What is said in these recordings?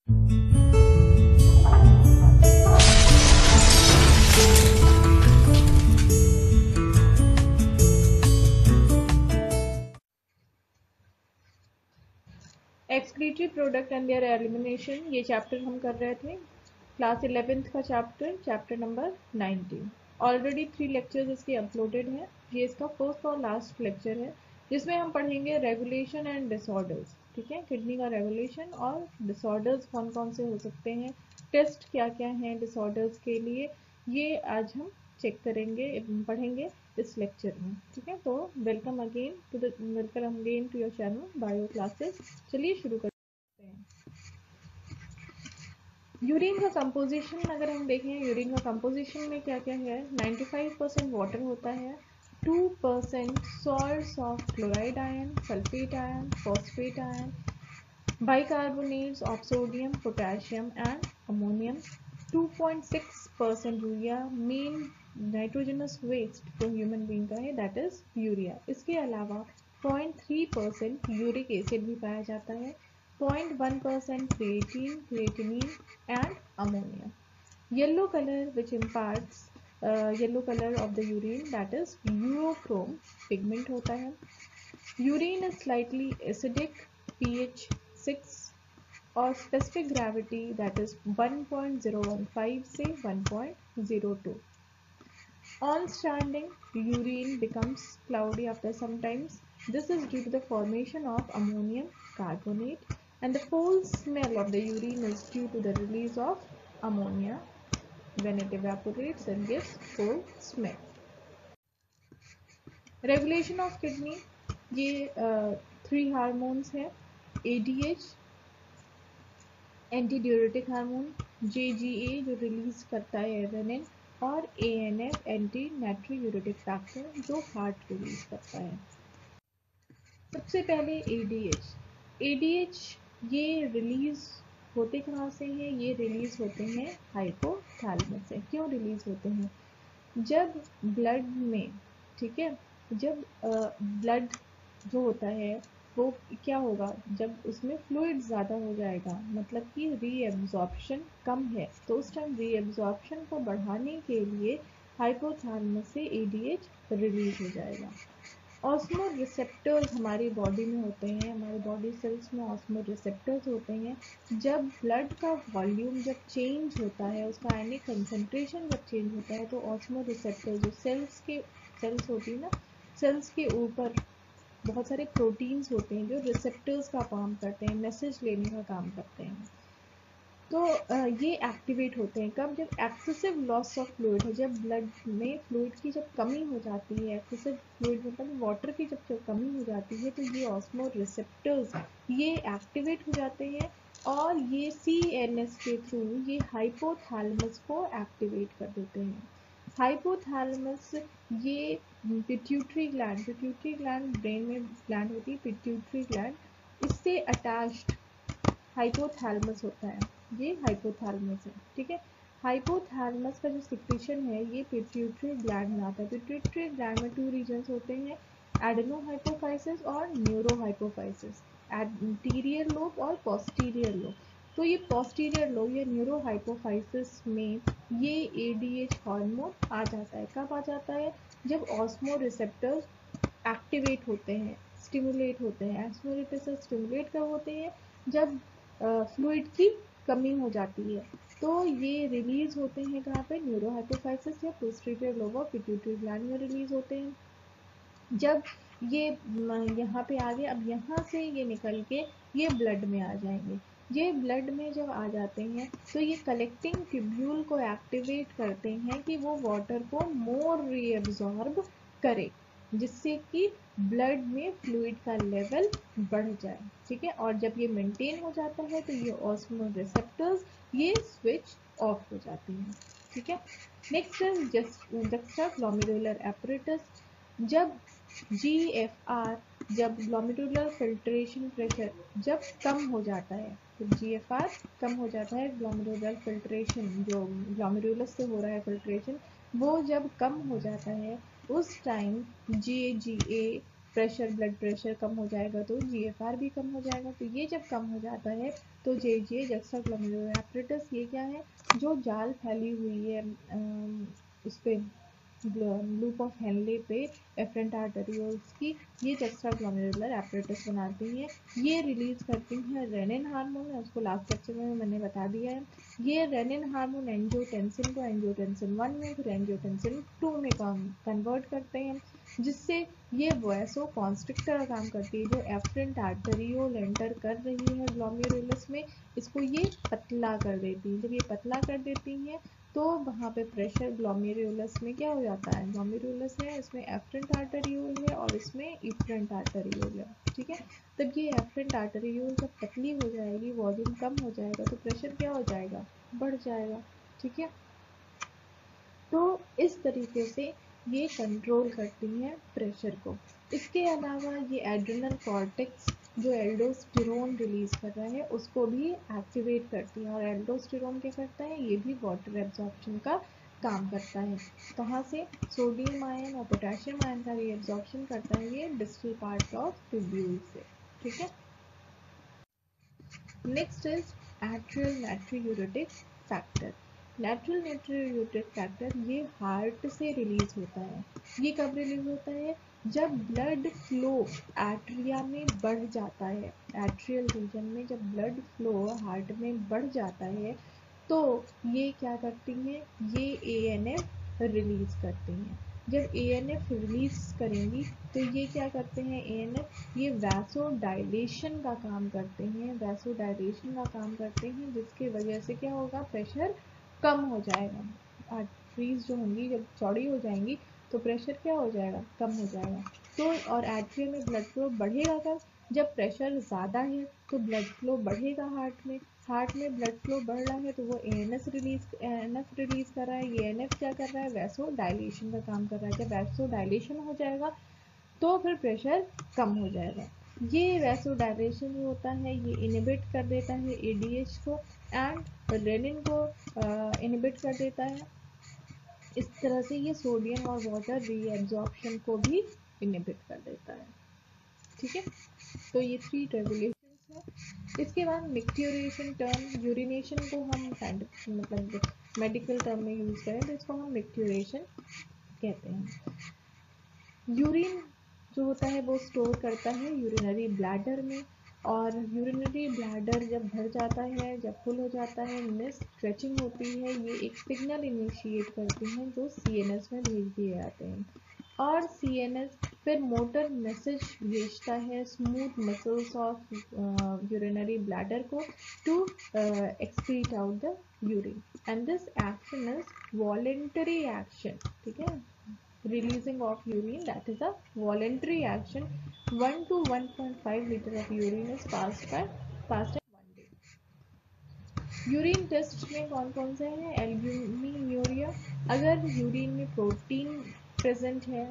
Excretory product and there elimination, ये chapter हम कर रहे थे, क्लास 11th का चैप्टर नंबर 19। ऑलरेडी 3 लेक्चर्स इसके अपलोडेड हैं। ये इसका फर्स्ट और लास्ट लेक्चर है जिसमें हम पढ़ेंगे रेगुलेशन एंड डिसऑर्डर्स। ठीक है, किडनी का रेगुलेशन और डिसऑर्डर्स कौन कौन से हो सकते हैं, टेस्ट क्या क्या हैं डिसऑर्डर्स के लिए, ये आज हम चेक करेंगे, पढ़ेंगे इस लेक्चर में। ठीक है, तो welcome again to your channel bio classes. चलिए शुरू करते हैं। यूरिन का कंपोजिशन अगर हम देखें, यूरिन का कंपोजिशन में क्या क्या है, 95% वाटर होता है, 2% source of chloride ion, sulphate ion, phosphate ion, bicarbonates of sodium, potassium and ammonium, 2.6% urea, main nitrogenous waste जो ह्यूमन बीइंग का है दैट इज यूरिया। इसके अलावा 0.3% यूरिक एसिड भी पाया जाता है, 0.1% creatinine and ammonia. Yellow colour which imparts yellow colour of the urine that is urochrome pigment होता है। Urine is slightly acidic, pH 6 और स्पेसिफिक ग्रेविटी दैट इज 1.015 से 1.02। On standing, urine becomes cloudy after some times. This is due to the formation of ammonium carbonate, and the foul smell of the urine is due to the release of ammonia when it evaporates and gives foul smell. Regulation of kidney, ये 3 hormones हैं, ADH anti diuretic hormone, JGA जो release करता है rennin, और ANF anti नाइट्रोयूरेटिक factor जो heart release करता है। सबसे पहले ADH ये रिलीज होते कहाँ से हैं, ये रिलीज होते हैं हाइपोथैलेमस से। क्यों रिलीज होते हैं, जब ब्लड में, ठीक है, जब ब्लड जो होता है वो क्या होगा, जब उसमें फ्लूइड ज़्यादा हो जाएगा, मतलब कि रीएब्जॉर्प्शन कम है, तो उस टाइम रीएब्जॉर्प्शन को बढ़ाने के लिए हाइपोथैलेमस से ADH रिलीज हो जाएगा। ऑस्मो रिसेप्टर्स हमारी बॉडी में होते हैं, हमारी बॉडी सेल्स में ऑस्मो रिसेप्टर्स होते हैं। जब ब्लड का वॉल्यूम जब चेंज होता है, उसका आयनिक कंसंट्रेशन जब चेंज होता है, तो ऑस्मो रिसेप्टर जो सेल्स होती है ना, सेल्स के ऊपर बहुत सारे प्रोटीन्स होते हैं जो रिसेप्टर्स का काम करते हैं, मैसेज लेने का काम करते हैं। तो ये एक्टिवेट होते हैं कब, जब एक्सेसिव लॉस ऑफ फ्लूइड है, जब ब्लड में फ्लूइड की जब कमी हो जाती है, एक्सेसिव फ्लूइड मतलब वाटर की जब कमी हो जाती है, तो ये ऑस्मो रिसेप्टर्स ये एक्टिवेट हो जाते हैं और ये CNS के थ्रू ये हाइपोथैलेमस को एक्टिवेट कर देते हैं। हाइपोथैलेमस ये पिट्यूटरी ग्लैंड ब्रेन में ग्लैंड होती है, पिट्यूटरी ग्लैंड, इससे अटैच्ड हाइपोथैलेमस होता है, ये हाइपोथैलेमस है। ठीक है, हाइपोथैलेमस का जो सिक्रीशन है ये पिट्यूटरी ग्लैंड में आता है। पिट्यूटरी ग्लैंड में 2 रीजन्स होते हैं, एडेनोहाइपोफाइसिस और न्यूरोहाइपोफाइसिस, एंटीरियर लोब और पोस्टीरियर लोब। तो ये पोस्टीरियर लोब या न्यूरोहाइपोफाइसिस में ये ADH हार्मोन आ जाता है। कब आ जाता है, जब ऑस्मो रिसेप्टर्स एक्टिवेट होते हैं, स्टिमुलेट होते हैं। ऑस्मो रिसेप्टर्स स्टिमुलेट कब होते हैं, जब फ्लूइड की कमी हो जाती है, तो ये रिलीज होते हैं कहाँ पे, न्यूरोहाइपोफाइसिस या posterior lobe of pituitary gland में रिलीज होते हैं। जब ये यहाँ पे आ गए, अब यहाँ से ये निकल के ये ब्लड में आ जाएंगे। ये ब्लड में जब आ जाते हैं तो ये कलेक्टिंग ट्यूब्यूल को एक्टिवेट करते हैं कि वो वाटर को मोर रीअब्सॉर्ब करे, जिससे कि ब्लड में फ्लूइड का लेवल बढ़ जाए। ठीक है, और जब ये मेंटेन हो जाता है तो ये ऑस्मो रिसेप्टर्स ये स्विच ऑफ हो जाते हैं। ठीक है, next is juxta glomerular apparatus. जब GFR, जब ग्लोमेरुलर फिल्ट्रेशन प्रेशर जब कम हो जाता है, तो GFR कम हो जाता है, ग्लोमेरुलर फिल्ट्रेशन जो ग्लोमेरुलस से हो रहा है फिल्ट्रेशन वो जब कम हो जाता है, उस time JGA pressure, blood pressure कम हो जाएगा तो GFR भी कम हो जाएगा। तो ये जब कम हो जाता है तो JGA जक्स्ट्रा ग्लोमेरुलर एपरेटस, ये क्या है, जो जाल फैली हुई है उस पे लूप ऑफ हेनले पे एफरेंट आर्टेरियोल्स की, ये जक्स्ट्रा ग्लोमेरुलर एपरेटस बनाती हैं। ये रिलीज करती हैं रेनिन हार्मोन, उसको लास्ट लेक्चर में मैंने बता दिया है। ये रेनिन हार्मोन एंजियोटेंसिन को एंजियोटेंसिन 1 में फिर एंजियोटेंसिन 2 में कन्वर्ट करते हैं, जिससे ये वैसो कॉन्स्ट्रिक्टर का काम करती है। जो एफरेंट आर्टेरियोल एंटर कर रही है ग्लोमेरुलस में, इसको ये पतला कर देती है। जब ये पतला कर देती है तो वहाँ पे प्रेशर ग्लोमेरुलस में क्या हो जाता है, ग्लोमेरुलस है, इसमें एफरेंट आर्टेरियोल है और इसमें इफरेंट आर्टेरियोल है, ठीक है। तब ये एफरेंट आर्टेरियोल जब पतली हो जाएगी, वॉल्यूम कम हो जाएगा, तो प्रेशर क्या हो जाएगा, बढ़ जाएगा, ठीक है। तो इस तरीके से ये कंट्रोल करती हैं प्रेशर को। इसके अलावा ये एड्रिनल कॉर्टेक्स जो एल्डोस्टेरोन रिलीज कर रहा है उसको भी एक्टिवेट करती है। और एल्डोस्टेरोन क्या करता है, ये भी वाटर एब्जॉर्प्शन का काम करता है। कहाँ से, सोडियम आयन और पोटेशियम आयन का रीएब्जॉर्प्शन करता है ये डिस्टल पार्ट ऑफ ट्यूब्यूल से, ठीक है। Next is atrial natriuretic factor. Natural natriuretic factor ये हार्ट से रिलीज होता है। ये कब रिलीज होता है, जब ब्लड फ्लो एट्रिया में बढ़ जाता है, एट्रियल रीजन में जब ब्लड फ्लो हार्ट में बढ़ जाता है तो ये क्या करती हैं, ये ANF रिलीज करती हैं। जब ANF रिलीज करेंगी तो ये क्या करते हैं, ANF ये वैसो डायलेशन का काम करते हैं, वैसो डायलेशन का काम करते हैं, जिसके वजह से क्या होगा, प्रेशर कम हो जाएगा। आर्टरीज जो होंगी जब चौड़ी हो जाएंगी तो प्रेशर क्या हो जाएगा, कम हो जाएगा। तो और एट्रियम में ब्लड फ्लो बढ़ेगा कब, जब प्रेशर ज़्यादा है तो ब्लड फ्लो बढ़ेगा हार्ट में ब्लड फ्लो बढ़ रहा है तो वो ANF रिलीज कर रहा है। ये ANF क्या कर रहा है, वैसो डायलेशन का काम कर रहा है। जब वैसो डायलेशन हो जाएगा तो फिर प्रेशर कम हो जाएगा। ये वैसो डायलेशन जो होता है ये इनिबिट कर देता है ADH को एंड रेनिन को इनिबिट कर देता है। इस तरह से ये सोडियम और वाटर रीएब्जॉर्प्शन को भी इनिबिट कर देता है, ठीक है। तो ये 3 रेगुलेशंस है। इसके बाद मिक्ट्यूरेशन टर्म, यूरिनेशन को हम मतलब मेडिकल टर्म में यूज करें तो इसको हम मिक्ट्यूरेशन कहते हैं। यूरिन जो होता है वो स्टोर करता है यूरिनरी ब्लैडर में, और यूरिनरी ब्लैडर जब भर जाता है, जब फुल हो जाता है, मिस स्ट्रेचिंग होती है, ये एक सिग्नल इनिशिएट करती हैं जो CNS में भेज दिए जाते हैं। और CNS फिर मोटर मैसेज भेजता है smooth muscles of urinary bladder को to excrete out the urine, and this action is voluntary action, ठीक है। Releasing of urine, that is a voluntary action. 1 to 1.5 liter of urine is passed in 1 day. Urine test में कौन कौन से हैं, albuminuria, अगर urine में protein present है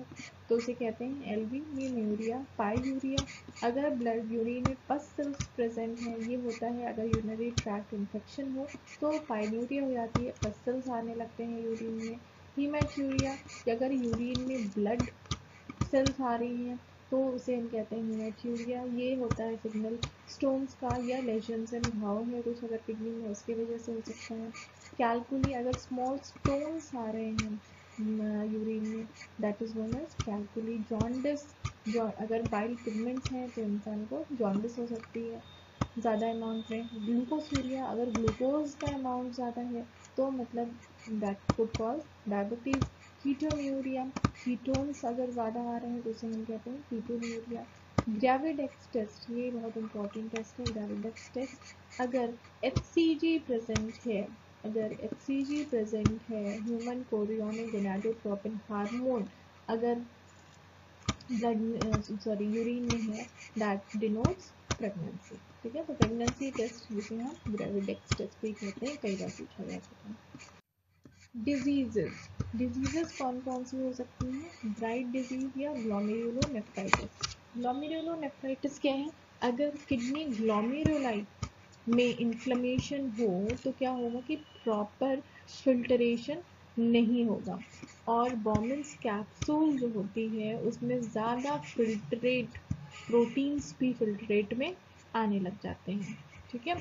तो उसे कहते हैं एल्ब्यूमिन्यूरिया। पाइयूरिया, अगर ब्लड यूरिन में पस सेल्स प्रेजेंट हैं, ये होता है अगर यूरिनरी ट्रैक्ट इन्फेक्शन हो तो पाइयूरिया हो जाती है, पस सेल्स आने लगते हैं यूरिन में। हीमेट्यूरिया, अगर यूरिन में ब्लड सेल्स आ रही हैं तो उसे हम कहते हैं हीमेट्यूरिया। ये होता है सिग्नल स्टोन्स का या लेजन्स एंड घाव है कुछ अगर किडनी में, उसकी वजह से हो सकता है। कैलकुली, अगर स्मॉल स्टोन्स आ रहे हैं यूरिन में, that is known as calculi. Jaundice, अगर बाइल पिगमेंट्स हैं तो इंसान को जॉन्डिस हो सकती है ज़्यादा अमाउंट में। ग्लूकोसूरिया, अगर ग्लूकोज का अमाउंट ज़्यादा है तो मतलब that could cause diabetes. Ketonuria, ketones अगर ज़्यादा आ रहे हैं तो उसे हम कहते हैं कीटोन्यूरिया। ग्रेविडेक्स टेस्ट, ये बहुत इंपॉर्टेंट टेस्ट है ग्रेविडेक्स टेस्ट। अगर HCG प्रेजेंट है, अगर HCG प्रेजेंट है, ह्यूमन कोरियोनिक गोनाडोट्रोपिन हार्मोन अगर ब्लड यूरिन में है, दैट डिनोट्स प्रेगनेंसी, ठीक है। तो प्रेगनेंसी टेस्ट जिसे हम ग्रेविडेक्स टेस्ट भी कहते हैं, कई बार पूछा जा चुका है। डिजीजेस कौन कौन सी हो सकती हैं, ब्राइट डिजीज या ग्लोमेरुलोनेफ्राइटिस। ग्लोमेरुलोनेफ्राइटिस क्या है, अगर किडनी ग्लोमेरुलाई में इन्फ्लेमेशन हो तो क्या होगा कि प्रॉपर फिल्टरेशन नहीं होगा। और बॉमन्स कैप्सूल जो होती है उसमें ज़्यादा फिल्ट्रेट प्रोटीन्स भी फिल्ट्रेट में आने लग जाते हैं। ठीक है।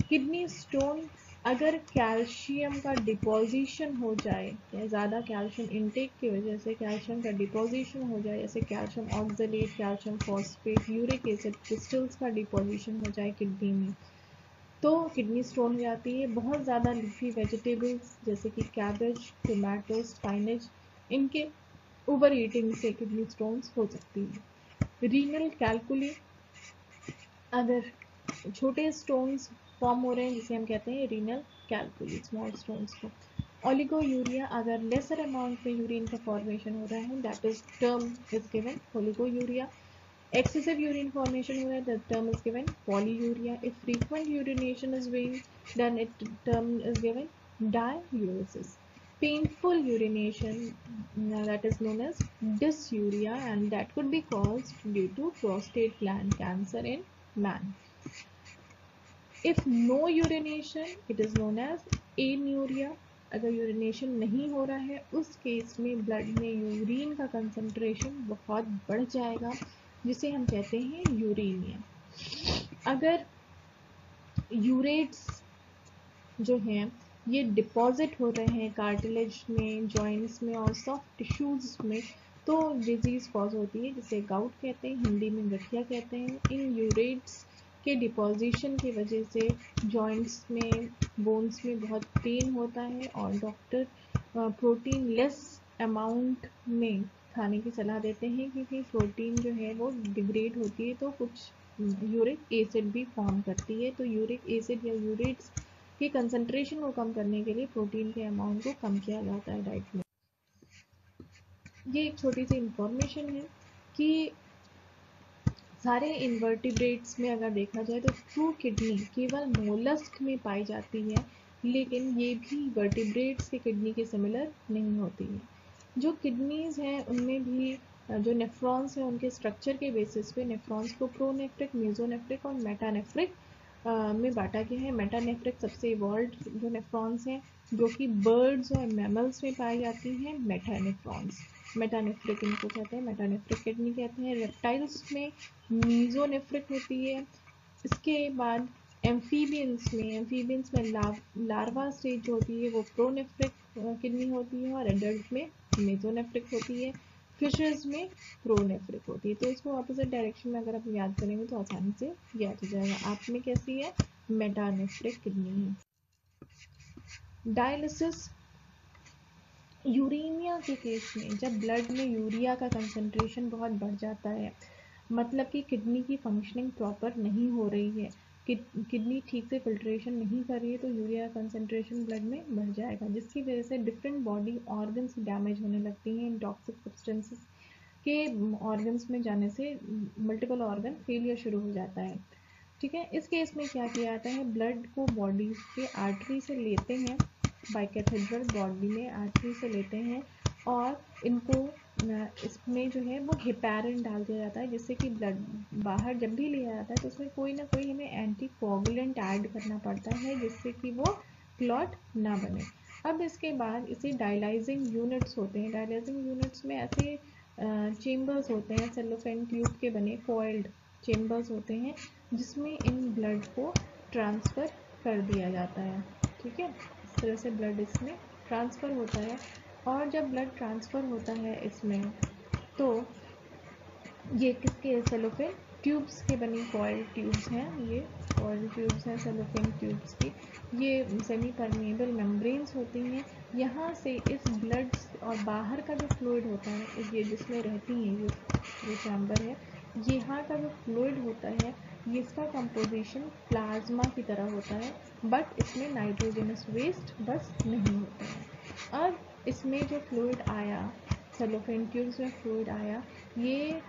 किडनी स्टोन, अगर कैल्शियम का डिपोजिशन हो जाए या ज़्यादा कैल्शियम इनटेक की वजह से कैल्शियम का डिपोजिशन हो जाए, जैसे calcium oxalate, calcium phosphate, uric acid crystals का डिपोजिशन हो जाए किडनी में, तो किडनी स्टोन हो जाती है। बहुत ज़्यादा लीफी वेजिटेबल्स जैसे कि कैबेज, टोमेटो, स्पाइनच, इनके ओवर ईटिंग से किडनी स्टोन्स हो सकती है। रीनल कैलकुली, अगर छोटे स्टोन्स फॉर्म हो रहे हैं जिसे हम कहते हैं रीनल कैलकुली, स्मॉल स्टोन्स को। ओलिगोयूरिया, अगर लेसर अमाउंट में यूरिन का फॉर्मेशन हो रहा है, that is term is given oliguria. Excessive urine formation हो रहा है, the term is given polyuria. If frequent urination is being done, it term is given diuresis. Painful urination, that is known as dysuria, and that could be caused due to prostate gland cancer in man. If no urination, it is known as anuria. अगर urination नहीं हो रहा है उस case में blood में urine का concentration बहुत बढ़ जाएगा, जिसे हम कहते हैं यूरेनिया। अगर यूरेट्स जो हैं ये डिपॉजिट हो रहे हैं कार्टिलेज में, जॉइंट्स में और सॉफ्ट टिश्यूज में, तो डिजीज कॉज होती है जिसे गाउट कहते हैं, हिंदी में गठिया कहते हैं। इन यूरेट्स के डिपोजिशन की वजह से जॉइंट्स में, बोन्स में बहुत पेन होता है और डॉक्टर प्रोटीन लेस अमाउंट में खाने की सलाह देते हैं, क्योंकि प्रोटीन जो है वो डिग्रेड होती है तो कुछ यूरिक एसिड भी फॉर्म करती है। तो यूरिक एसिड या यूरेट्स के कंसंट्रेशन को कम करने के लिए प्रोटीन के अमाउंट को कम किया जाता है डाइट में। ये एक छोटी सी इंफॉर्मेशन है कि सारे इन्वर्टिब्रेट्स में अगर देखा जाए तो ट्रू किडनी केवल मोलस्क में पाई जाती है, लेकिन ये भी वर्टिब्रेट्स के किडनी के सिमिलर नहीं होती है। जो किडनीज हैं उनमें भी जो नेफ्रॉन्स हैं उनके स्ट्रक्चर के बेसिस पे नेफ्रॉन्स को प्रोनेफ्रिक, मेसोनेफ्रिक और मेटानेफ्रिक में बांटा गया है। मेटानेफ्रिक सबसे इवॉल्व जो नेफ्रॉन्स हैं जो कि बर्ड्स और मैमल्स में पाई जाती हैं, मेटानेफ्रॉन्स। मेटानेफ्रिक इनको कहते हैं, मेटानेफ्रिक किडनी कहते हैं। रेप्टाइल्स में मीजोनेफ्रिक होती है। इसके बाद एम्फीबियंस में लार्वा स्टेज जो होती है वो प्रोनेफ्रिक किडनी होती है और एडल्ट में मेसोनेफ्रिक होती है। फिशेस में प्रोनेफ्रिक होती है। तो इसको ऑपोजिट डायरेक्शन में अगर आप याद करेंगे तो आसानी से याद हो जाएगा। आप में कैसी है? मेटानेफ्रिक किडनी है। डायलिसिस, यूरेनिया के केस में जब ब्लड में यूरिया का कंसंट्रेशन बहुत बढ़ जाता है, मतलब कि किडनी की फंक्शनिंग प्रॉपर नहीं हो रही है, किडनी ठीक से फिल्ट्रेशन नहीं कर रही है, तो यूरिया कंसंट्रेशन ब्लड में बढ़ जाएगा, जिसकी वजह से डिफरेंट बॉडी ऑर्गन्स डैमेज होने लगती हैं। टॉक्सिक सब्सटेंसेस के ऑर्गन्स में जाने से मल्टीपल ऑर्गन फेलियर शुरू हो जाता है। ठीक है। इस केस में क्या किया जाता है, ब्लड को बॉडी के आर्टरी से लेते हैं, बाइकैथेड्रल बॉडी में आर्टरी से लेते हैं और इनको इसमें जो है वो हेपारिन डाल दिया जाता है, जिससे कि ब्लड बाहर जब भी लिया जाता है तो उसमें कोई ना कोई हमें एंटी कोगुलेंट ऐड करना पड़ता है, जिससे कि वो क्लॉट ना बने। अब इसके बाद इसे डायलाइजिंग यूनिट्स होते हैं। डायलाइजिंग यूनिट्स में ऐसे चेम्बर्स होते हैं सेलोफेन ट्यूब के बने, कॉइल्ड चेम्बर्स होते हैं, जिसमें इन ब्लड को ट्रांसफ़र कर दिया जाता है। ठीक है। इस तरह से ब्लड इसमें ट्रांसफ़र होता है। और जब ब्लड ट्रांसफ़र होता है इसमें, तो ये किसके, सेलोफेन ट्यूब्स के बनी कॉइल ट्यूब्स हैं, ये कॉइल ट्यूब्स हैं सेलोफेन ट्यूब्स की। ये सेमी परमेबल मेम्ब्रेन्स होती हैं। यहाँ से इस ब्लड और बाहर का जो फ्लूइड होता है, ये जिसमें रहती हैं, ये चैम्बर है, यहाँ का जो फ्लूइड होता है ये इसका कंपोजिशन प्लाज्मा की तरह होता है, बट इसमें नाइट्रोजनस वेस्ट बस नहीं होता है। अब इसमें जो फ्लूइड आया, सेलोफेन ट्यूब्स में फ्लूइड आया, ये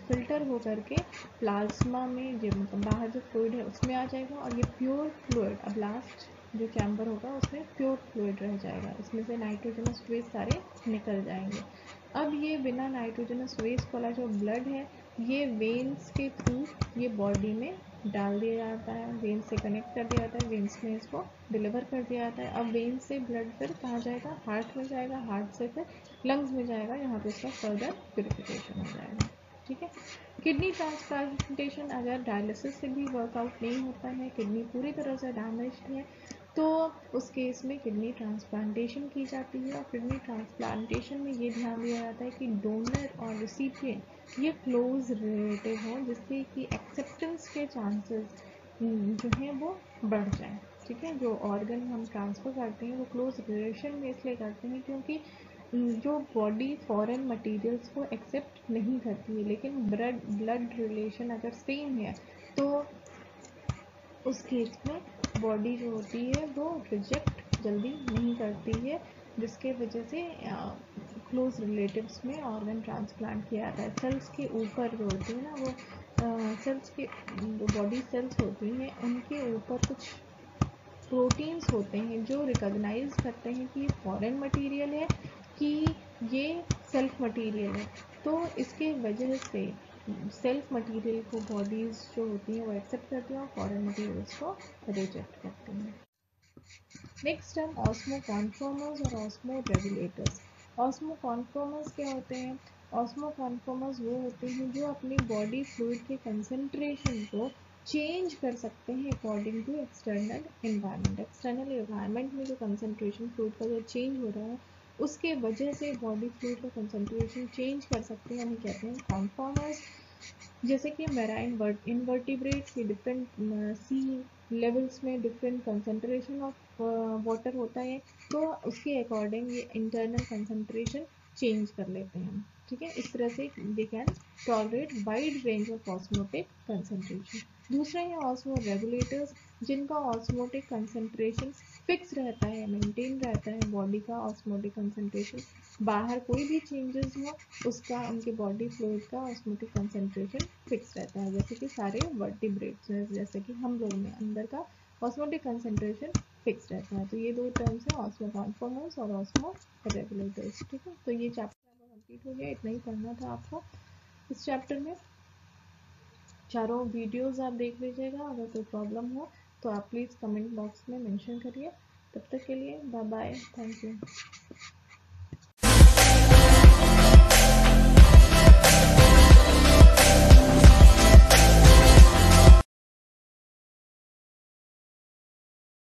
फिल्टर हो करके प्लाज्मा में, जो बाहर जो फ्लूइड है उसमें आ जाएगा और ये प्योर फ्लूइड, अब लास्ट जो चैम्बर होगा उसमें प्योर फ्लूइड रह जाएगा, इसमें से नाइट्रोजनस वेस्ट सारे निकल जाएंगे। अब ये बिना नाइट्रोजनस वेस्ट वाला जो ब्लड है ये वेन्स के थ्रू ये बॉडी में डाल दिया जाता है, वेन से कनेक्ट कर दिया जाता है, वेन्स में इसको डिलीवर कर दिया जाता है। अब वेन से ब्लड फिर कहाँ जाएगा, हार्ट में जाएगा, हार्ट से फिर लंग्स में जाएगा, यहाँ पे इसका फर्दर प्यूरिफिकेशन हो जाएगा। ठीक है। किडनी ट्रांसप्लांटेशन अगर डायलिसिस से भी वर्कआउट नहीं होता है, किडनी पूरी तरह से डैमेज्ड है, तो उस केस में किडनी ट्रांसप्लांटेशन की जाती है। और किडनी ट्रांसप्लांटेशन में ये ध्यान दिया जाता है कि डोनर और रिसिपिएंट ये क्लोज रिलेटिव हों, जिससे कि एक्सेप्टेंस के चांसेस जो हैं वो बढ़ जाएं। ठीक है। जो ऑर्गन हम ट्रांसफ़र करते हैं वो क्लोज रिलेशन में इसलिए करते हैं क्योंकि जो बॉडी फॉरेन मटेरियल्स को एक्सेप्ट नहीं करती है, लेकिन ब्लड रिलेशन अगर सेम है तो उस केस में बॉडी जो होती है वो रिजेक्ट जल्दी नहीं करती है, जिसके वजह से क्लोज रिलेटिव्स में ऑर्गन ट्रांसप्लांट किया जाता है। सेल्स के ऊपर जो होती है ना वो सेल्स के जो बॉडी सेल्स होती हैं उनके ऊपर कुछ प्रोटीन्स होते हैं जो रिकॉग्नाइज करते हैं कि ये फॉरेन मटेरियल है कि ये सेल्फ मटेरियल है। तो इसके वजह से सेल्फ मटेरियल को बॉडीज जो होती हैं वो एक्सेप्ट करती हैं और फॉरेन मटेरियल्स को रिजेक्ट करती हैं। नेक्स्ट हम ऑस्मो कॉन्फर्मर्स और ऑस्मो रेगुलेटर्स। ऑस्मो कॉन्फर्मर्स क्या होते हैं? ऑस्मो कॉन्फर्मर्स वो होते हैं जो अपनी बॉडी फ्लूइड के कंसंट्रेशन को चेंज कर सकते हैं according to external environment. External environment में जो कंसंट्रेशन फ्लूइड का जो चेंज हो रहा है उसके वजह से बॉडी फ्लूइड का कंसंट्रेशन चेंज कर सकते हैं, उन्हें कहते हैं कॉन्फर्मर्स। जैसे कि मैराइन इनवर्टिब्रेट्स के डिफरेंट सी लेवल्स में डिफरेंट कंसंट्रेशन ऑफ वाटर होता है, तो उसके अकॉर्डिंग ये इंटरनल कंसंट्रेशन चेंज कर लेते हैं। ठीक है। इस तरह से they can tolerate wide range of osmotic concentration. दूसरा है ऑस्मो रेगुलेटर्स, जिनका ऑस्मोटिक कंसंट्रेशन फिक्स रहता है, मेंटेन रहता है बॉडी का ऑस्मोटिक कंसंट्रेशन। बाहर कोई भी चेंजेस हो उसका उनके बॉडी फ्लूइड का ऑस्मोटिक कंसंट्रेशन फिक्स रहता है, जैसे कि सारे वर्टिब्रेट्स में, जैसे कि हम लोग में अंदर का ऑस्मोटिक कंसंट्रेशन फिक्स रहता है। तो ये दो टर्म्स हैं, ऑस्मो कॉन्फर्मर्स और ऑस्मो रेगुलेटर्स। ठीक है। तो ये चैप्टर आपका कंप्लीट हो गया, इतना ही पढ़ना था आपको इस चैप्टर में। चारों वीडियोस आप देख लीजिएगा, अगर कोई प्रॉब्लम हो तो आप प्लीज़ कमेंट बॉक्स में मेंशन करिए। तब तक के लिए बाय बाय, थैंक यू।